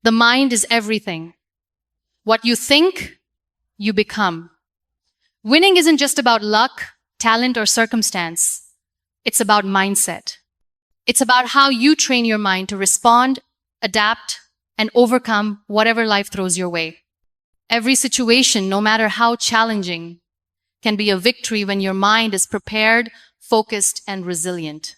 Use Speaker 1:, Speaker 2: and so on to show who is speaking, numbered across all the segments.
Speaker 1: The mind is everything. What you think, you become. Winning isn't just about luck, talent, or circumstance. It's about mindset. It's about how you train your mind to respond, adapt, and overcome whatever life throws your way. Every situation, no matter how challenging, can be a victory when your mind is prepared, focused, and resilient.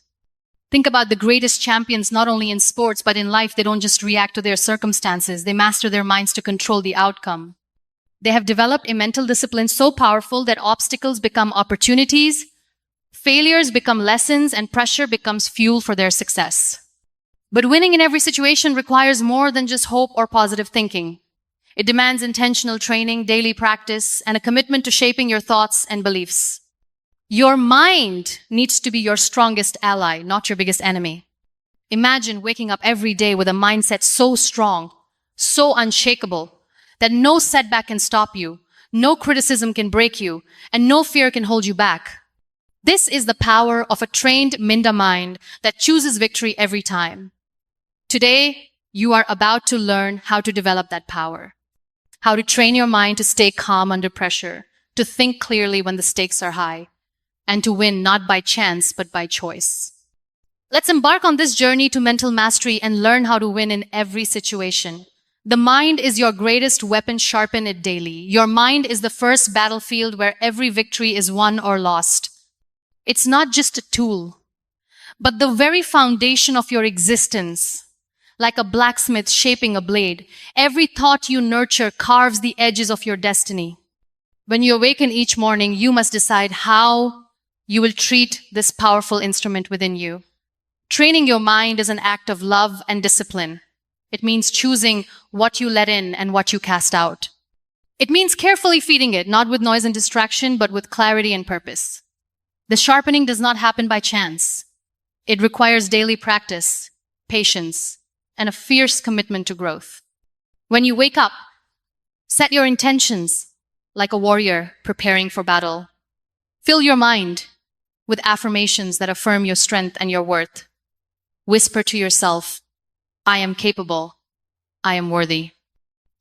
Speaker 1: Think about the greatest champions, not only in sports, but in life. They don't just react to their circumstances. They master their minds to control the outcome. They have developed a mental discipline so powerful that obstacles become opportunities, failures become lessons, and pressure becomes fuel for their success. But winning in every situation requires more than just hope or positive thinking. It demands intentional training, daily practice, and a commitment to shaping your thoughts and beliefs. Your mind needs to be your strongest ally, not your biggest enemy. Imagine waking up every day with a mindset so strong, so unshakable, that no setback can stop you, no criticism can break you, and no fear can hold you back. This is the power of a trained Minda mind that chooses victory every time. Today, you are about to learn how to develop that power. How to train your mind to stay calm under pressure, to think clearly when the stakes are high, and to win not by chance but by choice. Let's embark on this journey to mental mastery and learn how to win in every situation. The mind is your greatest weapon. Sharpen it daily. Your mind is the first battlefield where every victory is won or lost. It's not just a tool, but the very foundation of your existence. Like a blacksmith shaping a blade, every thought you nurture carves the edges of your destiny. When you awaken each morning, you must decide how you will treat this powerful instrument within you. Training your mind is an act of love and discipline. It means choosing what you let in and what you cast out. It means carefully feeding it, not with noise and distraction, but with clarity and purpose. The sharpening does not happen by chance. It requires daily practice, patience, and a fierce commitment to growth. When you wake up, set your intentions like a warrior preparing for battle. Fill your mind with affirmations that affirm your strength and your worth. Whisper to yourself, I am capable. I am worthy.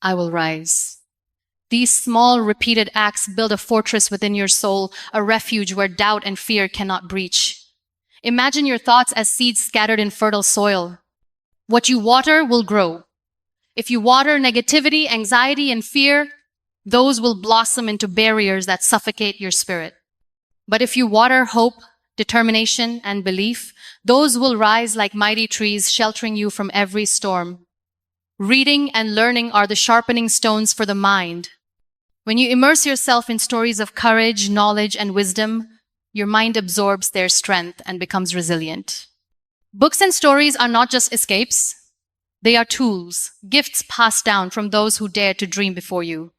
Speaker 1: I will rise. These small, repeated acts build a fortress within your soul, a refuge where doubt and fear cannot breach. Imagine your thoughts as seeds scattered in fertile soil. What you water will grow. If you water negativity, anxiety, and fear, those will blossom into barriers that suffocate your spirit. But if you water hope, determination, and belief, those will rise like mighty trees, sheltering you from every storm. Reading and learning are the sharpening stones for the mind. When you immerse yourself in stories of courage, knowledge, and wisdom, your mind absorbs their strength and becomes resilient. Books and stories are not just escapes. They are tools, gifts passed down from those who dared to dream before you.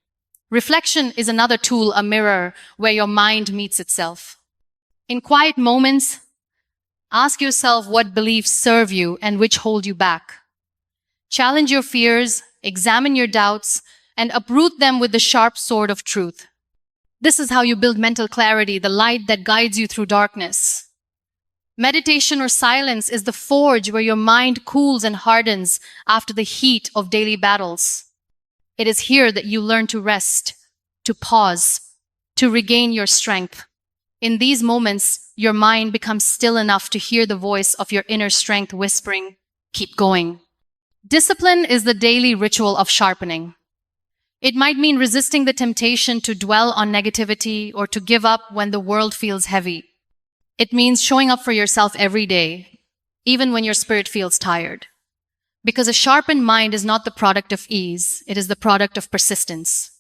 Speaker 1: Reflection is another tool, a mirror where your mind meets itself. In quiet moments, ask yourself what beliefs serve you and which hold you back. Challenge your fears, examine your doubts, and uproot them with the sharp sword of truth. This is how you build mental clarity, the light that guides you through darkness. Meditation or silence is the forge where your mind cools and hardens after the heat of daily battles. It is here that you learn to rest, to pause, to regain your strength. In these moments, your mind becomes still enough to hear the voice of your inner strength whispering, keep going. Discipline is the daily ritual of sharpening. It might mean resisting the temptation to dwell on negativity or to give up when the world feels heavy. It means showing up for yourself every day, even when your spirit feels tired. Because a sharpened mind is not the product of ease, it is the product of persistence.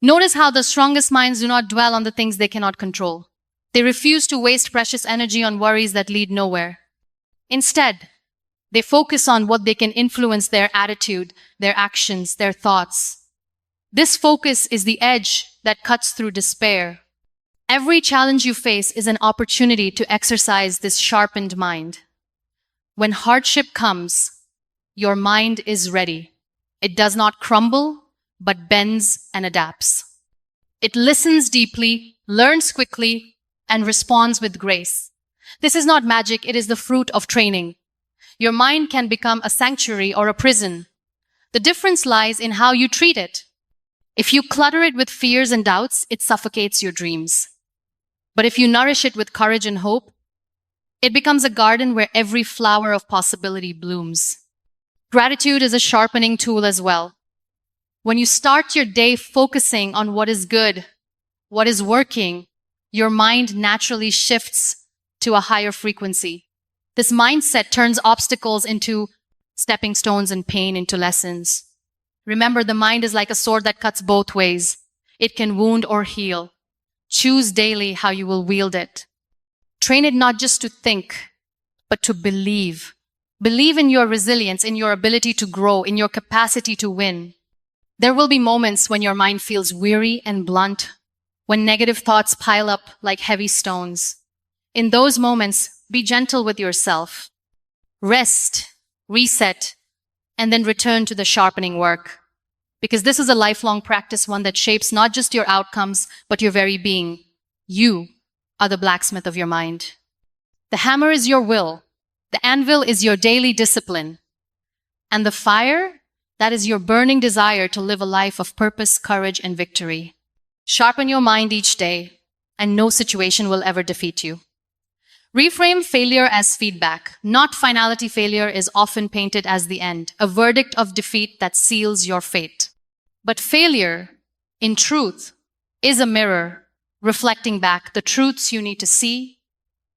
Speaker 1: Notice how the strongest minds do not dwell on the things they cannot control. They refuse to waste precious energy on worries that lead nowhere. Instead, they focus on what they can influence: their attitude, their actions, their thoughts. This focus is the edge that cuts through despair. Every challenge you face is an opportunity to exercise this sharpened mind. When hardship comes, your mind is ready. It does not crumble, but bends and adapts. It listens deeply, learns quickly, and responds with grace. This is not magic, it is the fruit of training. Your mind can become a sanctuary or a prison, The difference lies in how you treat it. If you clutter it with fears and doubts, it suffocates your dreams. But if you nourish it with courage and hope, it becomes a garden where every flower of possibility blooms. Gratitude is a sharpening tool as well. When you start your day focusing on what is good, what is working, your mind naturally shifts to a higher frequency. This mindset turns obstacles into stepping stones and pain into lessons. Remember, the mind is like a sword that cuts both ways. It can wound or heal. Choose daily how you will wield it. Train it not just to think, but to believe. Believe in your resilience, in your ability to grow, in your capacity to win. There will be moments when your mind feels weary and blunt, when negative thoughts pile up like heavy stones. In those moments, be gentle with yourself. Rest, reset, and then return to the sharpening work. Because this is a lifelong practice, one that shapes not just your outcomes, but your very being. You are the blacksmith of your mind. The hammer is your will. The anvil is your daily discipline. And the fire, that is your burning desire to live a life of purpose, courage, and victory. Sharpen your mind each day, and no situation will ever defeat you. Reframe failure as feedback. Not finality. Failure is often painted as the end, a verdict of defeat that seals your fate. But failure, in truth, is a mirror reflecting back the truths you need to see,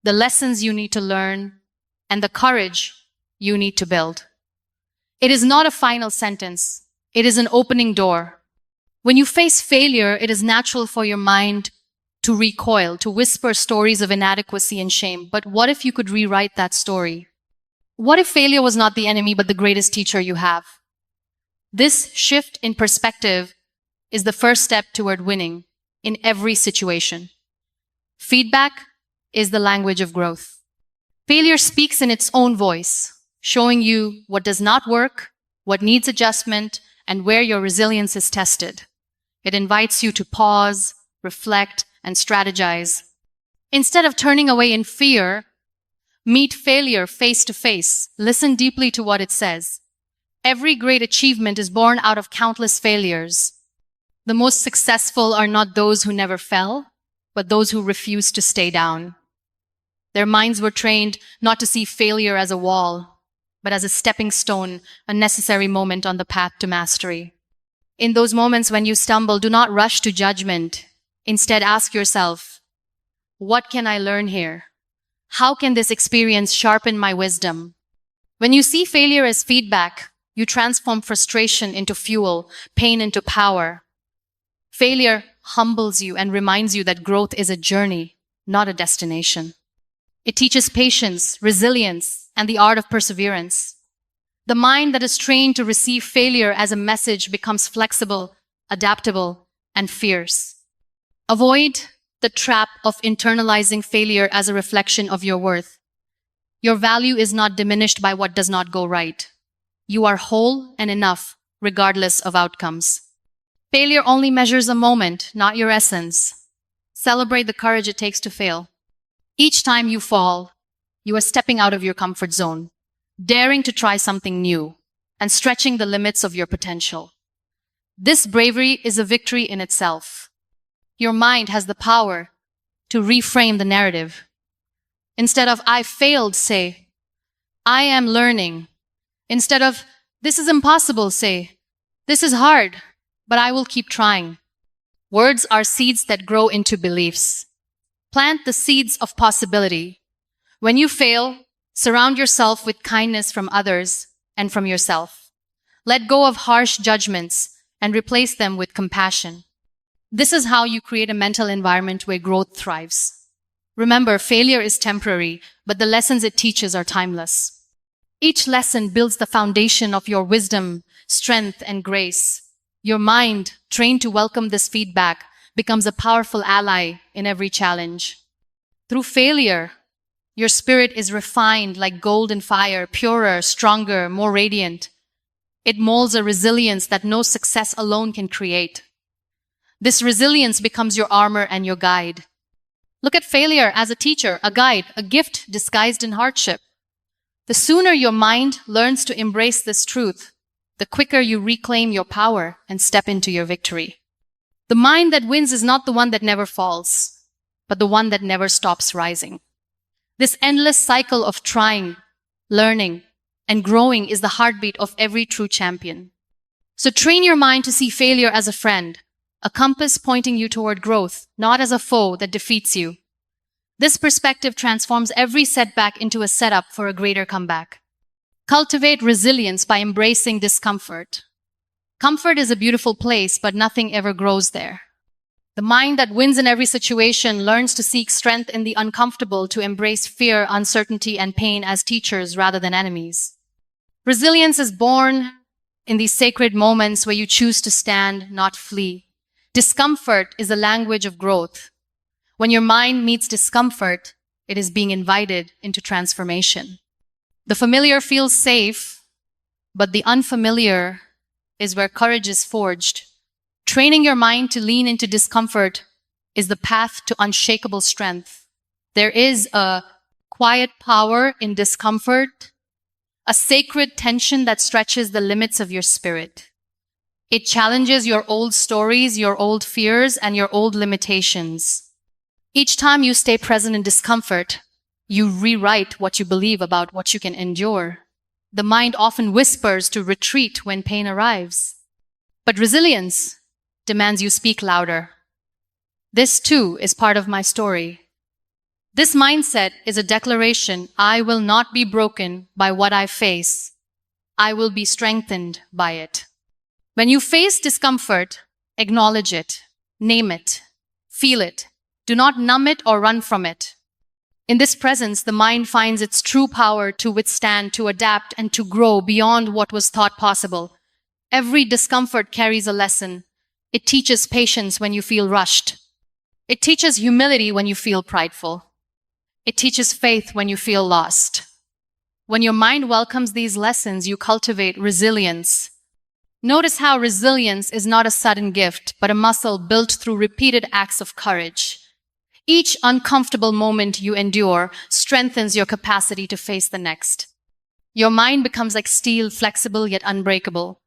Speaker 1: the lessons you need to learn, and the courage you need to build. It is not a final sentence. It is an opening door. When you face failure, it is natural for your mind to recoil, to whisper stories of inadequacy and shame. But what if you could rewrite that story? What if failure was not the enemy, but the greatest teacher you have? This shift in perspective is the first step toward winning in every situation. Feedback is the language of growth. Failure speaks in its own voice, showing you what does not work, what needs adjustment, and where your resilience is tested. It invites you to pause, reflect, and strategize. Instead of turning away in fear, meet failure face to face. Listen deeply to what it says. Every great achievement is born out of countless failures. The most successful are not those who never fell, but those who refused to stay down. Their minds were trained not to see failure as a wall, but as a stepping stone, a necessary moment on the path to mastery. In those moments when you stumble, do not rush to judgment. Instead, ask yourself, what can I learn here? How can this experience sharpen my wisdom? When you see failure as feedback, you transform frustration into fuel, pain into power. Failure humbles you and reminds you that growth is a journey, not a destination. It teaches patience, resilience, and the art of perseverance. The mind that is trained to receive failure as a message becomes flexible, adaptable, and fierce. Avoid the trap of internalizing failure as a reflection of your worth. Your value is not diminished by what does not go right. You are whole and enough, regardless of outcomes. Failure only measures a moment, not your essence. Celebrate the courage it takes to fail. Each time you fall, you are stepping out of your comfort zone, daring to try something new, and stretching the limits of your potential. This bravery is a victory in itself. Your mind has the power to reframe the narrative. Instead of, I failed, say, I am learning. Instead of, this is impossible, say, this is hard, but I will keep trying. Words are seeds that grow into beliefs. Plant the seeds of possibility. When you fail, surround yourself with kindness from others and from yourself. Let go of harsh judgments and replace them with compassion. This is how you create a mental environment where growth thrives. Remember, failure is temporary, but the lessons it teaches are timeless. Each lesson builds the foundation of your wisdom, strength, and grace. Your mind, trained to welcome this feedback, becomes a powerful ally in every challenge. Through failure, your spirit is refined like gold in fire, purer, stronger, more radiant. It molds a resilience that no success alone can create. This resilience becomes your armor and your guide. Look at failure as a teacher, a guide, a gift disguised in hardship. The sooner your mind learns to embrace this truth, the quicker you reclaim your power and step into your victory. The mind that wins is not the one that never falls, but the one that never stops rising. This endless cycle of trying, learning, and growing is the heartbeat of every true champion. So train your mind to see failure as a friend, a compass pointing you toward growth, not as a foe that defeats you. This perspective transforms every setback into a setup for a greater comeback. Cultivate resilience by embracing discomfort. Comfort is a beautiful place, but nothing ever grows there. The mind that wins in every situation learns to seek strength in the uncomfortable, to embrace fear, uncertainty, and pain as teachers rather than enemies. Resilience is born in these sacred moments where you choose to stand, not flee. Discomfort is the language of growth. When your mind meets discomfort, it is being invited into transformation. The familiar feels safe, but the unfamiliar is where courage is forged. Training your mind to lean into discomfort is the path to unshakable strength. There is a quiet power in discomfort, a sacred tension that stretches the limits of your spirit. It challenges your old stories, your old fears, and your old limitations. Each time you stay present in discomfort, you rewrite what you believe about what you can endure. The mind often whispers to retreat when pain arrives. But resilience demands you speak louder. This too is part of my story. This mindset is a declaration: I will not be broken by what I face. I will be strengthened by it. When you face discomfort, acknowledge it, name it, feel it. Do not numb it or run from it. In this presence, the mind finds its true power to withstand, to adapt, and to grow beyond what was thought possible. Every discomfort carries a lesson. It teaches patience when you feel rushed. It teaches humility when you feel prideful. It teaches faith when you feel lost. When your mind welcomes these lessons, you cultivate resilience. Notice how resilience is not a sudden gift, but a muscle built through repeated acts of courage. Each uncomfortable moment you endure strengthens your capacity to face the next. Your mind becomes like steel, flexible yet unbreakable.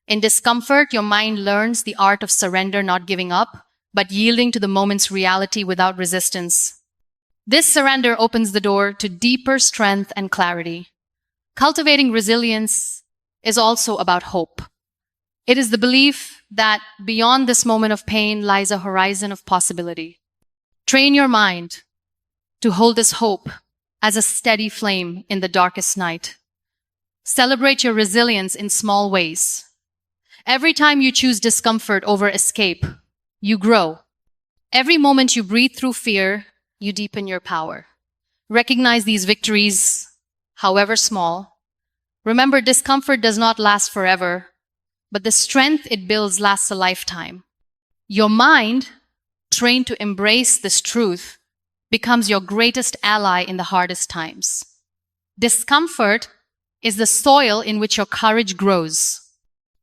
Speaker 1: In discomfort, your mind learns the art of surrender, not giving up, but yielding to the moment's reality without resistance. This surrender opens the door to deeper strength and clarity. Cultivating resilience is also about hope. It is the belief that beyond this moment of pain lies a horizon of possibility. Train your mind to hold this hope as a steady flame in the darkest night. Celebrate your resilience in small ways. Every time you choose discomfort over escape, you grow. Every moment you breathe through fear, you deepen your power. Recognize these victories, however small. Remember, discomfort does not last forever, but the strength it builds lasts a lifetime. Your mind, trained to embrace this truth, becomes your greatest ally in the hardest times. Discomfort is the soil in which your courage grows.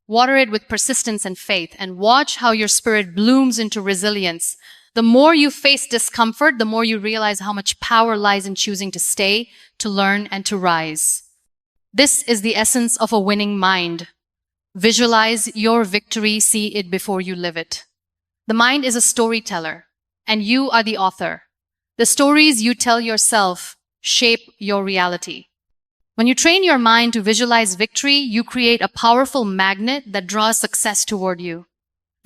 Speaker 1: Water it with persistence and faith, and watch how your spirit blooms into resilience. The more you face discomfort, the more you realize how much power lies in choosing to stay, to learn, and to rise. This is the essence of a winning mind. Visualize your victory, see it before you live it. The mind is a storyteller, and you are the author. The stories you tell yourself shape your reality. When you train your mind to visualize victory, you create a powerful magnet that draws success toward you.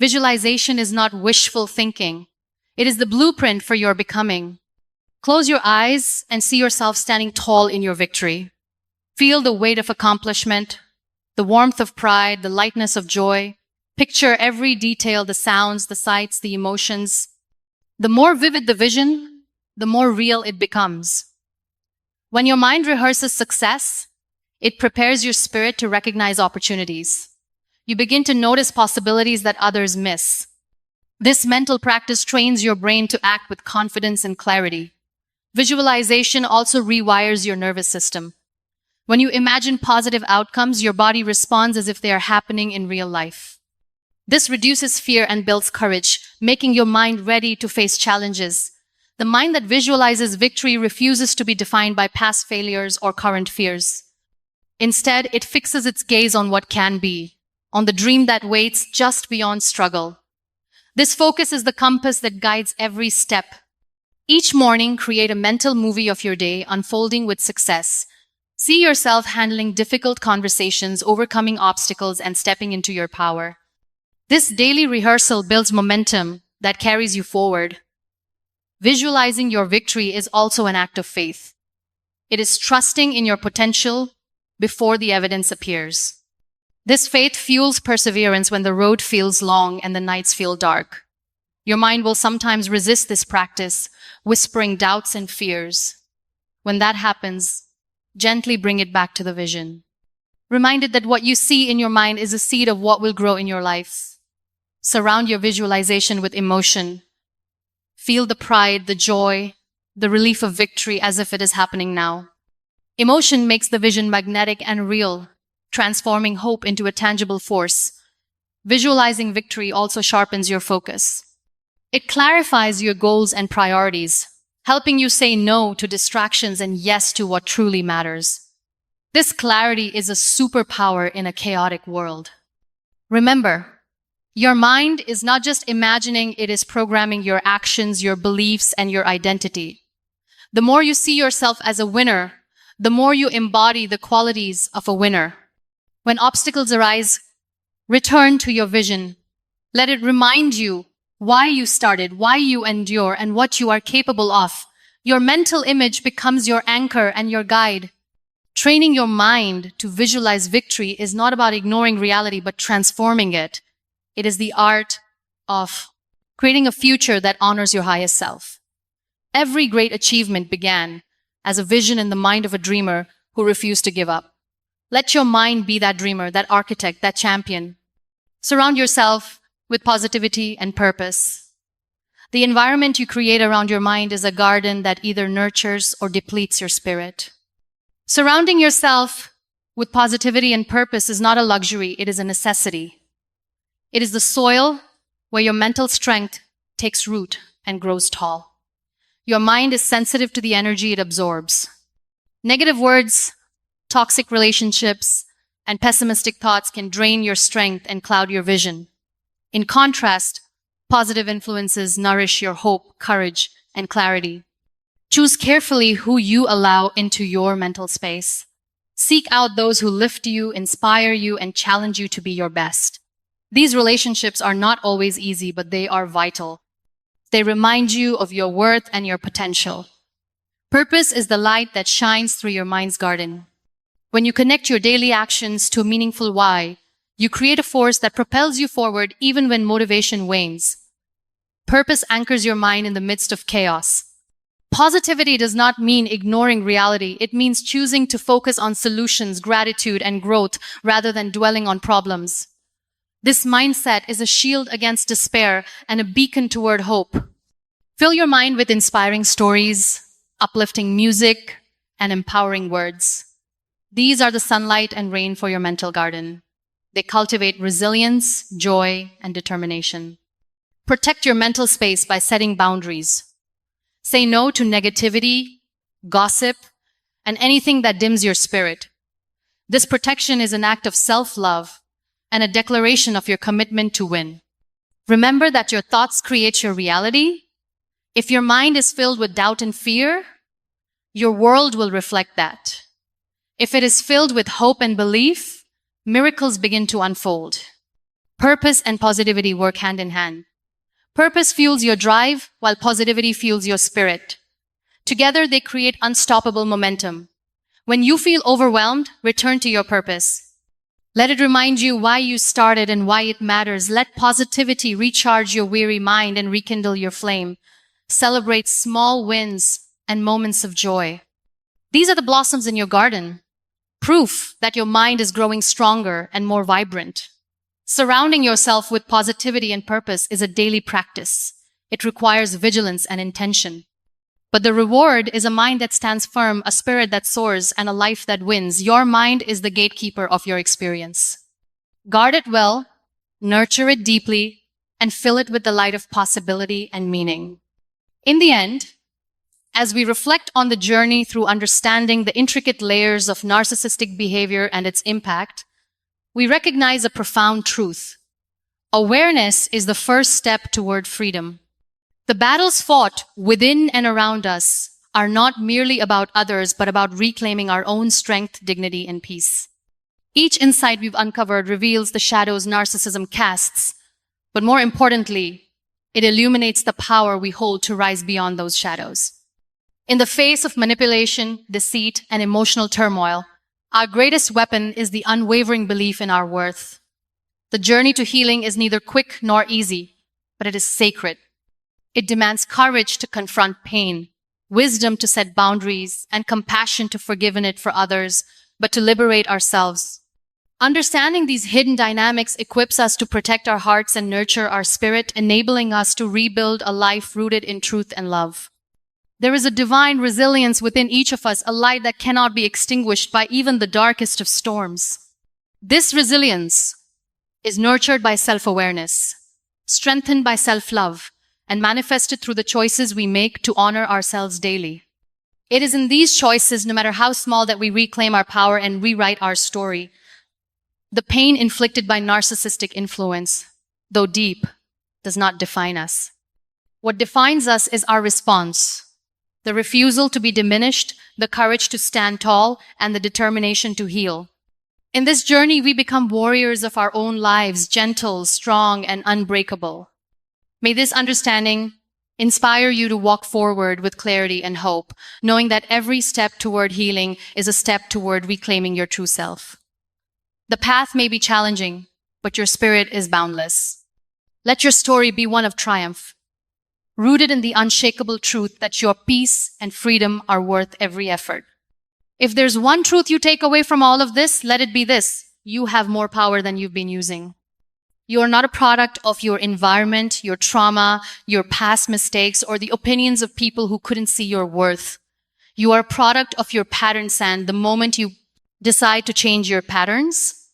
Speaker 1: Visualization is not wishful thinking. It is the blueprint for your becoming. Close your eyes and see yourself standing tall in your victory. Feel the weight of accomplishment, the warmth of pride, the lightness of joy. Picture every detail, the sounds, the sights, the emotions. The more vivid the vision, the more real it becomes. When your mind rehearses success, it prepares your spirit to recognize opportunities. You begin to notice possibilities that others miss. This mental practice trains your brain to act with confidence and clarity. Visualization also rewires your nervous system. When you imagine positive outcomes, your body responds as if they are happening in real life. This reduces fear and builds courage, making your mind ready to face challenges. The mind that visualizes victory refuses to be defined by past failures or current fears. Instead, it fixes its gaze on what can be, on the dream that waits just beyond struggle. This focus is the compass that guides every step. Each morning, create a mental movie of your day unfolding with success. See yourself handling difficult conversations, overcoming obstacles, and stepping into your power. This daily rehearsal builds momentum that carries you forward. Visualizing your victory is also an act of faith. It is trusting in your potential before the evidence appears. This faith fuels perseverance when the road feels long and the nights feel dark. Your mind will sometimes resist this practice, whispering doubts and fears. When that happens, gently bring it back to the vision. Reminded that what you see in your mind is a seed of what will grow in your life. Surround your visualization with emotion. Feel the pride, the joy, the relief of victory as if it is happening now. Emotion makes the vision magnetic and real, transforming hope into a tangible force. Visualizing victory also sharpens your focus. It clarifies your goals and priorities, helping you say no to distractions and yes to what truly matters. This clarity is a superpower in a chaotic world. Remember, your mind is not just imagining, it is programming your actions, your beliefs, and your identity. The more you see yourself as a winner, the more you embody the qualities of a winner. When obstacles arise, return to your vision. Let it remind you why you started, why you endure, and what you are capable of. Your mental image becomes your anchor and your guide. Training your mind to visualize victory is not about ignoring reality, but transforming it. It is the art of creating a future that honors your highest self. Every great achievement began as a vision in the mind of a dreamer who refused to give up. Let your mind be that dreamer, that architect, that champion. Surround yourself with positivity and purpose. The environment you create around your mind is a garden that either nurtures or depletes your spirit. Surrounding yourself with positivity and purpose is not a luxury, it is a necessity. It is the soil where your mental strength takes root and grows tall. Your mind is sensitive to the energy it absorbs. Negative words, toxic relationships, and pessimistic thoughts can drain your strength and cloud your vision. In contrast, positive influences nourish your hope, courage, and clarity. Choose carefully who you allow into your mental space. Seek out those who lift you, inspire you, and challenge you to be your best. These relationships are not always easy, but they are vital. They remind you of your worth and your potential. Purpose is the light that shines through your mind's garden. When you connect your daily actions to a meaningful why, you create a force that propels you forward even when motivation wanes. Purpose anchors your mind in the midst of chaos. Positivity does not mean ignoring reality. It means choosing to focus on solutions, gratitude, and growth rather than dwelling on problems. This mindset is a shield against despair and a beacon toward hope. Fill your mind with inspiring stories, uplifting music, and empowering words. These are the sunlight and rain for your mental garden. They cultivate resilience, joy, and determination. Protect your mental space by setting boundaries. Say no to negativity, gossip, and anything that dims your spirit. This protection is an act of self-love and a declaration of your commitment to win. Remember that your thoughts create your reality. If your mind is filled with doubt and fear, your world will reflect that. If it is filled with hope and belief, miracles begin to unfold. Purpose and positivity work hand in hand. Purpose fuels your drive, while positivity fuels your spirit. Together, they create unstoppable momentum. When you feel overwhelmed, return to your purpose. Let it remind you why you started and why it matters. Let positivity recharge your weary mind and rekindle your flame. Celebrate small wins and moments of joy. These are the blossoms in your garden. Proof that your mind is growing stronger and more vibrant. Surrounding yourself with positivity and purpose is a daily practice. It requires vigilance and intention. But the reward is a mind that stands firm, a spirit that soars, and a life that wins. Your mind is the gatekeeper of your experience. Guard it well, nurture it deeply, and fill it with the light of possibility and meaning. In the end, As we reflect on the journey through understanding the intricate layers of narcissistic behavior and its impact, we recognize a profound truth. Awareness is the first step toward freedom. The battles fought within and around us are not merely about others, but about reclaiming our own strength, dignity, and peace. Each insight we've uncovered reveals the shadows narcissism casts, but more importantly, it illuminates the power we hold to rise beyond those shadows. In the face of manipulation, deceit, and emotional turmoil, our greatest weapon is the unwavering belief in our worth. The journey to healing is neither quick nor easy, but it is sacred. It demands courage to confront pain, wisdom to set boundaries, and compassion to forgive it for others, but to liberate ourselves. Understanding these hidden dynamics equips us to protect our hearts and nurture our spirit, enabling us to rebuild a life rooted in truth and love. There is a divine resilience within each of us, a light that cannot be extinguished by even the darkest of storms. This resilience is nurtured by self-awareness, strengthened by self-love, and manifested through the choices we make to honor ourselves daily. It is in these choices, no matter how small, that we reclaim our power and rewrite our story. The pain inflicted by narcissistic influence, though deep, does not define us. What defines us is our response, the refusal to be diminished, the courage to stand tall, and the determination to heal. In this journey, we become warriors of our own lives, gentle, strong, and unbreakable. May this understanding inspire you to walk forward with clarity and hope, knowing that every step toward healing is a step toward reclaiming your true self. The path may be challenging, but your spirit is boundless. Let your story be one of triumph, rooted in the unshakable truth that your peace and freedom are worth every effort. If there's one truth you take away from all of this, let it be this: you have more power than you've been using. You are not a product of your environment, your trauma, your past mistakes, or the opinions of people who couldn't see your worth. You are a product of your patterns, and the moment you decide to change your patterns,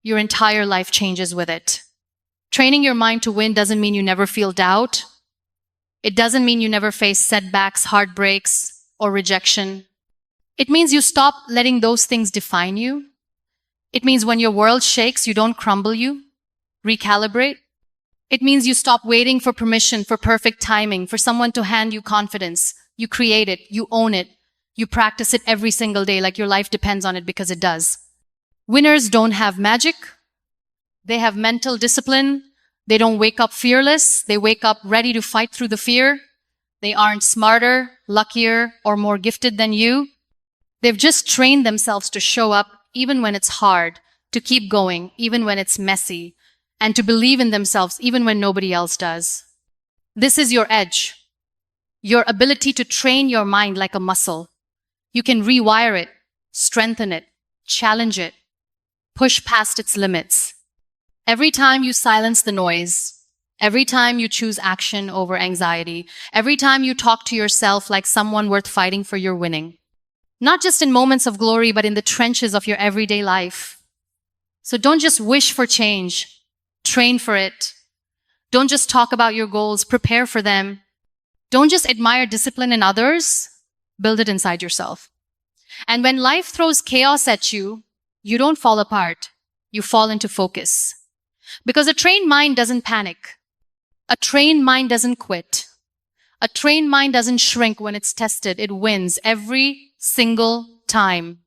Speaker 1: your entire life changes with it. Training your mind to win doesn't mean you never feel doubt. It doesn't mean you never face setbacks, heartbreaks, or rejection. It means you stop letting those things define you. It means when your world shakes, you don't crumble, you recalibrate. It means you stop waiting for permission, for perfect timing, for someone to hand you confidence. You create it, you own it, you practice it every single day like your life depends on it, because it does. Winners don't have magic. They have mental discipline. They don't wake up fearless. They wake up ready to fight through the fear. They aren't smarter, luckier, or more gifted than you. They've just trained themselves to show up even when it's hard, to keep going even when it's messy, and to believe in themselves even when nobody else does. This is your edge, your ability to train your mind like a muscle. You can rewire it, strengthen it, challenge it, push past its limits. Every time you silence the noise, every time you choose action over anxiety, every time you talk to yourself like someone worth fighting for, you're winning. Not just in moments of glory, but in the trenches of your everyday life. So don't just wish for change, train for it. Don't just talk about your goals, prepare for them. Don't just admire discipline in others, build it inside yourself. And when life throws chaos at you, you don't fall apart, you fall into focus. Because a trained mind doesn't panic. A trained mind doesn't quit. A trained mind doesn't shrink when it's tested. It wins every single time.